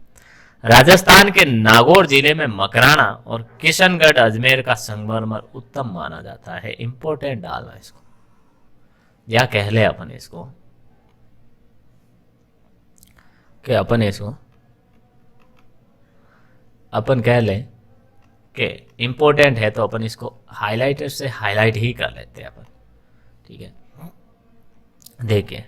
राजस्थान के नागौर जिले में मकराना और किशनगढ़ अजमेर का संगमरमर उत्तम माना जाता है। इंपॉर्टेंट डालना इसको, या कह ले अपन इसको कि अपन कह लें कि इंपॉर्टेंट है, तो अपन इसको हाइलाइटर से हाईलाइट ही कर लेते हैं अपन। ठीक है, देखिए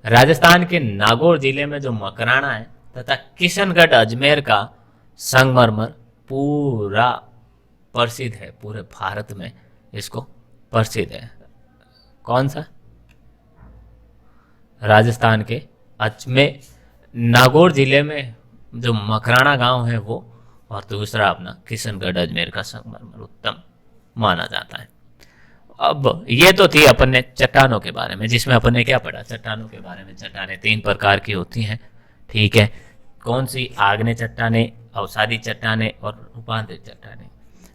राजस्थान के नागौर जिले में जो मकराना है तथा किशनगढ़ अजमेर का संगमरमर पूरा प्रसिद्ध है, पूरे भारत में इसको प्रसिद्ध है। कौन सा? राजस्थान के अजमेर, नागौर जिले में जो मकराना गांव है वो, और दूसरा अपना किशनगढ़ अजमेर का संगमरमर उत्तम माना जाता है। अब ये तो थी अपन ने चट्टानों के बारे में, जिसमें अपन ने क्या पढ़ा? चट्टानों के बारे में। चट्टानें 3 प्रकार की होती हैं। ठीक है, कौन सी? आग्नेय चट्टानें, अवसादी चट्टानें और रूपांतरित चट्टानें।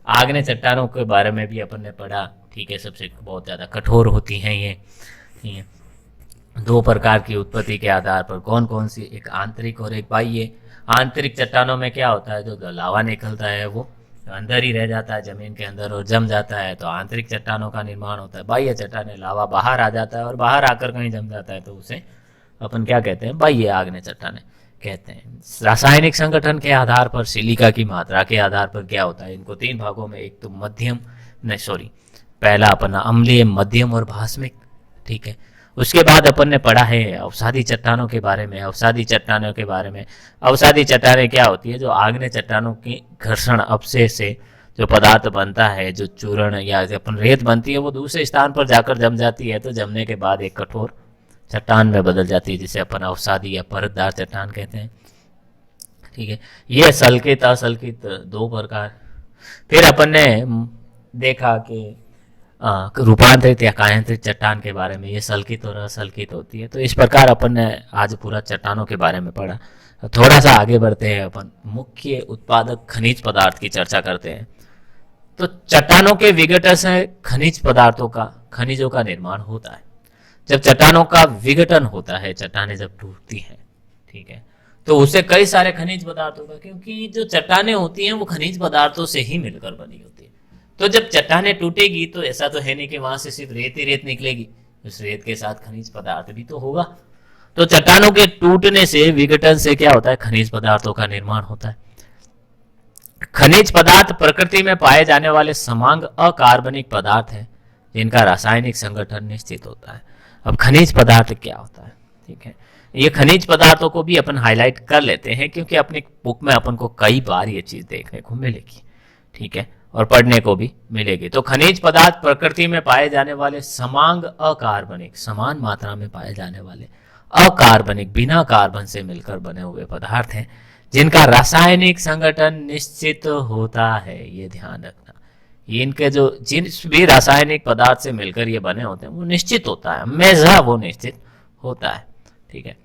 आग्नेय चट्टानों के बारे में भी अपन ने पढ़ा। ठीक है, सबसे बहुत ज़्यादा कठोर होती हैं ये। ठीक है, 2 प्रकार की उत्पत्ति के आधार पर। कौन कौन सी? एक आंतरिक और एक बाह्य। आंतरिक चट्टानों में क्या होता है? जो लावा निकलता है वो अंदर ही रह जाता है जमीन के अंदर और जम जाता है, तो आंतरिक चट्टानों का निर्माण होता है। बाह्य चट्टानें, लावा बाहर आ जाता है और बाहर आकर कहीं जम जाता है, तो उसे अपन क्या कहते हैं? बाह्य आग्नेय चट्टानें कहते हैं। रासायनिक संगठन के आधार पर, सिलिका की मात्रा के आधार पर क्या होता है? इनको 3 भागों में, एक तो मध्यम, नहीं सॉरी, पहला अपना अम्लीय, मध्यम और भास्मिक। ठीक है, उसके बाद अपन ने पढ़ा है अवसादी चट्टानों के बारे में। अवसादी चट्टानों के बारे में, अवसादी चट्टानें क्या होती है? जो आग्नेय चट्टानों की घर्षण अवशेष से जो पदार्थ बनता है, जो चूर्ण या अपन रेत बनती है, वो दूसरे स्थान पर जाकर जम जाती है, तो जमने के बाद एक कठोर चट्टान में बदल जाती है, जिसे अपन अवसादी या परतदार चट्टान कहते हैं। ठीक है, ये सल्कित असल्कित 2 प्रकार। फिर अपन ने देखा कि रूपांतरित या कायांतरित चट्टान के बारे में। ये सल्कित और असल्कित होती है। तो इस प्रकार अपन ने आज पूरा चट्टानों के बारे में पढ़ा। थोड़ा सा आगे बढ़ते हैं, अपन मुख्य उत्पादक खनिज पदार्थ की चर्चा करते हैं। तो चट्टानों के विघटन से खनिज पदार्थों का, खनिजों का निर्माण होता है। जब चट्टानों का विघटन होता है, चट्टानें जब टूटती हैं, ठीक है, तो उससे कई सारे खनिज पदार्थों का, क्योंकि जो चट्टानें होती हैं वो खनिज पदार्थों से ही मिलकर बनी होती है। तो जब चट्टानें टूटेगी तो ऐसा तो है नहीं कि वहां से सिर्फ रेत ही रेत निकलेगी, उस रेत के साथ खनिज पदार्थ भी तो होगा। तो चट्टानों के टूटने से, विघटन से क्या होता है? खनिज पदार्थों का निर्माण होता है। खनिज पदार्थ प्रकृति में पाए जाने वाले समांग अकार्बनिक पदार्थ हैं, जिनका रासायनिक संगठन निश्चित होता है। अब खनिज पदार्थ क्या होता है? ठीक है, ये खनिज पदार्थों को भी अपन हाईलाइट कर लेते हैं, क्योंकि अपनी बुक में अपन को कई बार ये चीज देखने को मिलेगी। ठीक है, और पढ़ने को भी मिलेगी। तो खनिज पदार्थ प्रकृति में पाए जाने वाले समांग अकार्बनिक, समान मात्रा में पाए जाने वाले अकार्बनिक, बिना कार्बन से मिलकर बने हुए पदार्थ हैं, जिनका रासायनिक संगठन निश्चित होता है। ये ध्यान रखना, ये इनके जो जिस भी रासायनिक पदार्थ से मिलकर ये बने होते हैं वो निश्चित होता है, हमेशा वो निश्चित होता है। ठीक है,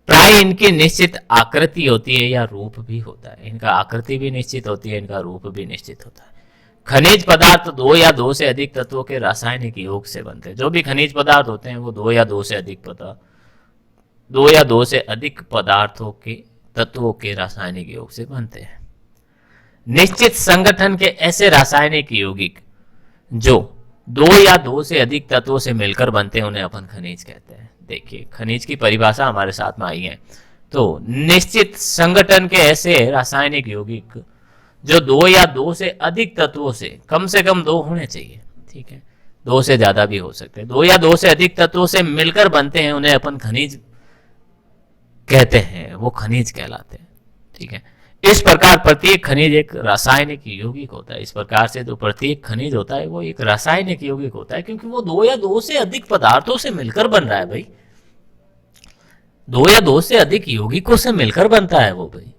प्राय इनकी निश्चित आकृति होती है या रूप भी होता है। इनका आकृति भी निश्चित होती है, इनका रूप भी निश्चित होता है। खनिज पदार्थ 2 या 2 से अधिक तत्वों के रासायनिक योग से बनते हैं। जो भी खनिज पदार्थ होते हैं वो 2 या 2 से अधिक पदार्थों के तत्वों के रासायनिक योग से बनते हैं। निश्चित संगठन के ऐसे रासायनिक यौगिक जो दो या दो से अधिक तत्वों से मिलकर बनते हैं उन्हें अपन खनिज कहते हैं। देखिए खनिज की परिभाषा हमारे साथ में आई है। तो निश्चित संगठन के ऐसे रासायनिक यौगिक जो दो या दो से अधिक तत्वों से कम दो होने चाहिए, ठीक है, दो से ज्यादा भी हो सकते हैं, दो या दो से अधिक तत्वों से मिलकर बनते हैं उन्हें अपन खनिज कहते हैं, वो खनिज कहलाते हैं। ठीक है, इस प्रकार प्रत्येक खनिज एक रासायनिक यौगिक होता है। इस प्रकार से जो प्रत्येक खनिज होता है वो एक रासायनिक यौगिक होता है, क्योंकि वो दो या दो से अधिक पदार्थों से मिलकर बन रहा है भाई, दो या दो से अधिक यौगिकों से मिलकर बनता है वो भाई।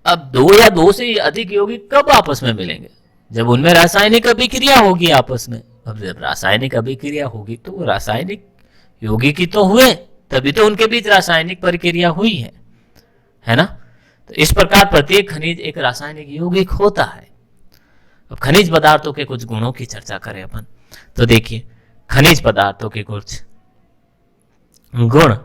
अब दो या दो से अधिक यौगिक कब आपस में मिलेंगे? जब उनमें रासायनिक अभिक्रिया होगी आपस में। अब जब रासायनिक अभिक्रिया होगी तो वो रासायनिक यौगिक ही तो हुए, तभी तो उनके बीच रासायनिक प्रक्रिया हुई है ना। तो इस प्रकार प्रत्येक खनिज एक रासायनिक यौगिक होता है। अब खनिज पदार्थों के कुछ गुणों की चर्चा करें अपन, तो देखिए खनिज पदार्थों के कुछ गुण।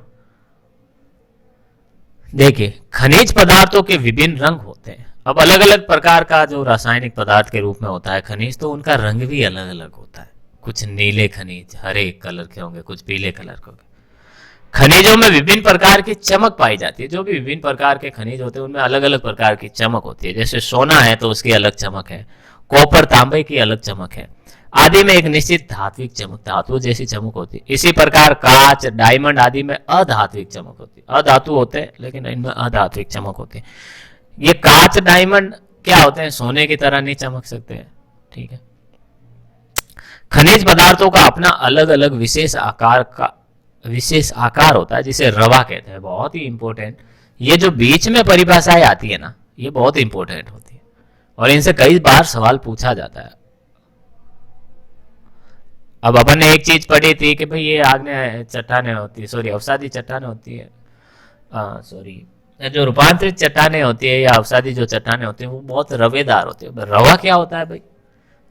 देखिए खनिज पदार्थों के विभिन्न रंग होते हैं। अब अलग अलग प्रकार का जो रासायनिक पदार्थ के रूप में होता है खनिज, तो उनका रंग भी अलग अलग होता है। कुछ नीले खनिज हरे कलर के होंगे, कुछ पीले कलर के होंगे। खनिजों में विभिन्न प्रकार की चमक पाई जाती है। जो भी विभिन्न प्रकार के खनिज होते हैं उनमें अलग अलग प्रकार की चमक होती है। जैसे सोना है तो उसकी अलग चमक है, कॉपर तांबे की अलग चमक है, आदि में एक निश्चित धात्विक चमक, धातु जैसी चमक होती है। इसी प्रकार कांच, डायमंड आदि में अधात्विक चमक होती है। अधातु होते हैं लेकिन इनमें अधात्विक चमक होती है। ये कांच डायमंड क्या होते हैं? सोने की तरह नहीं चमक सकते हैं। ठीक है, खनिज पदार्थों का अपना अलग अलग विशेष आकार होता है जिसे रवा कहते हैं। बहुत ही इंपॉर्टेंट, ये जो बीच में परिभाषाएं आती है ना, ये बहुत इंपॉर्टेंट होती है और इनसे कई बार सवाल पूछा जाता है। अब अपन ने एक चीज पढ़ी थी कि भाई ये आग्नेय चट्टानें होती है, सॉरी अवसादी चट्टानें होती है, सॉरी जो रूपांतरित चट्टानें होती है या अवसादी जो चट्टानें होती है वो बहुत रवेदार होती है। रवा क्या होता है भाई?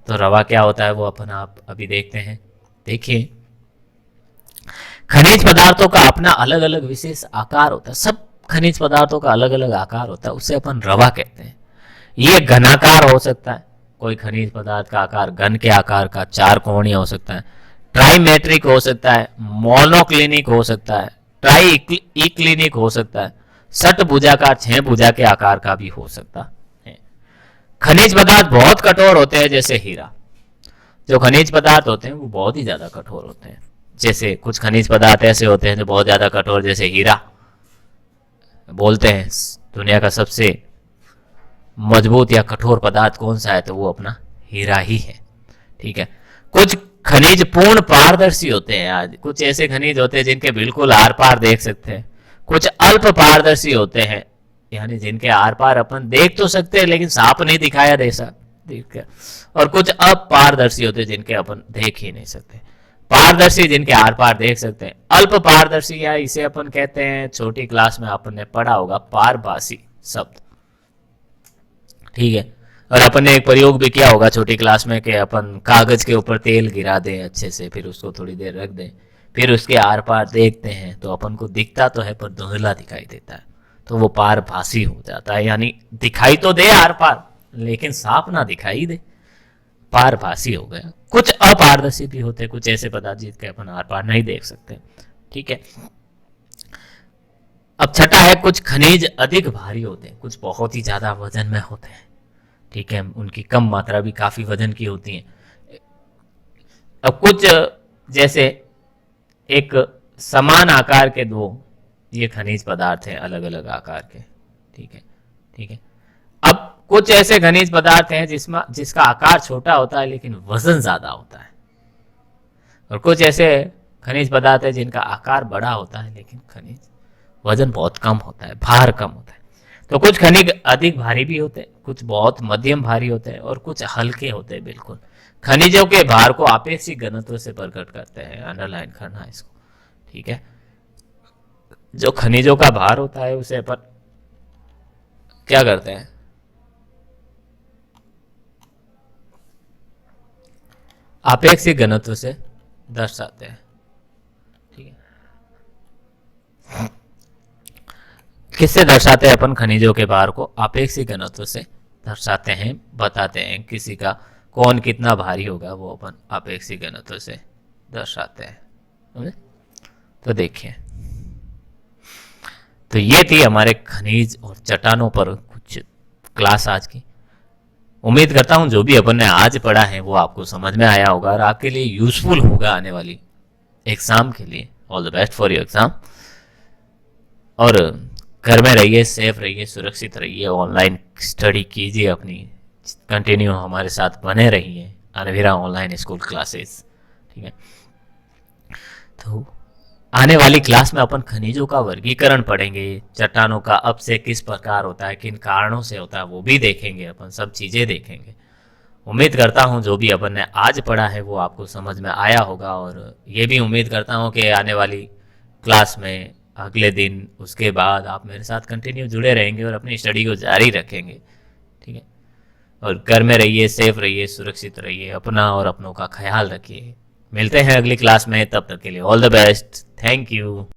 तो रवा क्या होता है वो अपन आप अभी देखते हैं। देखिए खनिज पदार्थों का अपना अलग अलग विशेष आकार होता है। सब खनिज पदार्थों का अलग अलग आकार होता है, उसे अपन रवा कहते हैं। ये घनाकार हो सकता है, कोई खनिज पदार्थ का आकार घन के आकार का चार कोणीय हो सकता है, ट्राइमेट्रिक हो सकता है, मोनोक्लिनिक हो सकता है, ट्राई इक्लिनिक हो सकता है, षट भुजाकार छह भुजा के आकार का भी हो सकता है। खनिज पदार्थ बहुत कठोर होते हैं, जैसे हीरा। जो खनिज पदार्थ होते हैं वो बहुत ही ज्यादा कठोर होते हैं। जैसे कुछ खनिज पदार्थ ऐसे होते हैं जो बहुत ज्यादा कठोर, जैसे हीरा। बोलते हैं दुनिया का सबसे मजबूत या कठोर पदार्थ कौन सा है, तो वो अपना हीरा ही है। ठीक है, कुछ खनिज पूर्ण पारदर्शी होते हैं। आज कुछ ऐसे खनिज होते हैं जिनके बिल्कुल आर पार देख सकते हैं। कुछ अल्प पारदर्शी होते हैं, यानी जिनके आर पार अपन देख तो सकते हैं लेकिन साफ नहीं दिखाया जैसा देख। और कुछ अपारदर्शी होते हैं जिनके अपन देख ही नहीं सकते। पारदर्शी जिनके आर पार देख सकते हैं। अल्प पारदर्शी या इसे अपन कहते हैं, छोटी क्लास में अपन ने पढ़ा होगा, पारभासी शब्द। ठीक है, और अपन ने एक प्रयोग भी किया होगा छोटी क्लास में कि अपन कागज के ऊपर तेल गिरा दें अच्छे से, फिर उसको थोड़ी देर रख दें, फिर उसके आर पार देखते हैं तो अपन को दिखता तो है पर धुंधला दिखाई देता है, तो वो पारभासी हो जाता है। यानी दिखाई तो दे आर पार लेकिन साफ ना दिखाई दे, पारभासी हो गया। कुछ अपारदर्शी भी होते हैं, कुछ ऐसे पदार्थ जिनके अपन आर पार नहीं देख सकते। ठीक है, अब छठा है, कुछ खनिज अधिक भारी होते हैं, कुछ बहुत ही ज्यादा वजन में होते हैं। ठीक है, उनकी कम मात्रा भी काफी वजन की होती है। अब कुछ जैसे एक समान आकार के दो ये खनिज पदार्थ हैं, अलग अलग आकार के। ठीक है, ठीक है। अब कुछ ऐसे खनिज पदार्थ हैं जिसका आकार छोटा होता है लेकिन वजन ज्यादा होता है, और कुछ ऐसे खनिज पदार्थ है जिनका आकार बड़ा होता है लेकिन खनिज वजन बहुत कम होता है, भार कम होता है। तो कुछ खनिज अधिक भारी भी होते हैं, कुछ बहुत मध्यम भारी होते हैं, और कुछ हल्के होते हैं बिल्कुल। खनिजों के भार को आपेक्षिक घनत्व से प्रकट करते हैं, अंडरलाइन करना इसको। ठीक है, जो खनिजों का भार होता है उसे अपन क्या करते हैं, आपेक्षिक घनत्व से दर्शाते हैं। ठीक है, किससे दर्शाते हैं अपन खनिजों के भार को? अपेक्षिक घनत्व से दर्शाते हैं, बताते हैं किसी का कौन कितना भारी होगा, वो अपन अपेक्षिक घनत्व से दर्शाते हैं, समझे? तो देखिए, तो ये थी हमारे खनिज और चट्टानों पर कुछ क्लास आज की। उम्मीद करता हूं जो भी अपन ने आज पढ़ा है वो आपको समझ में आया होगा और आपके लिए यूजफुल होगा आने वाली एग्जाम के लिए। All the best for your exam. और घर में रहिए, सेफ रहिए, सुरक्षित रहिए, ऑनलाइन स्टडी कीजिए अपनी, कंटिन्यू हमारे साथ बने रहिए अनवीरा ऑनलाइन स्कूल क्लासेस, ठीक है? तो आने वाली क्लास में अपन खनिजों का वर्गीकरण पढ़ेंगे, चट्टानों का अपक्षय किस प्रकार होता है, किन कारणों से होता है, वो भी देखेंगे अपन, सब चीज़ें देखेंगे। उम्मीद करता हूँ जो भी अपन ने आज पढ़ा है वो आपको समझ में आया होगा और ये भी उम्मीद करता हूँ कि आने वाली क्लास में अगले दिन उसके बाद आप मेरे साथ कंटिन्यू जुड़े रहेंगे और अपनी स्टडी को जारी रखेंगे, ठीक है? और घर में रहिए, सेफ रहिए, सुरक्षित रहिए, अपना और अपनों का ख्याल रखिए। मिलते हैं अगली क्लास में, तब तक के लिए all the best, thank you.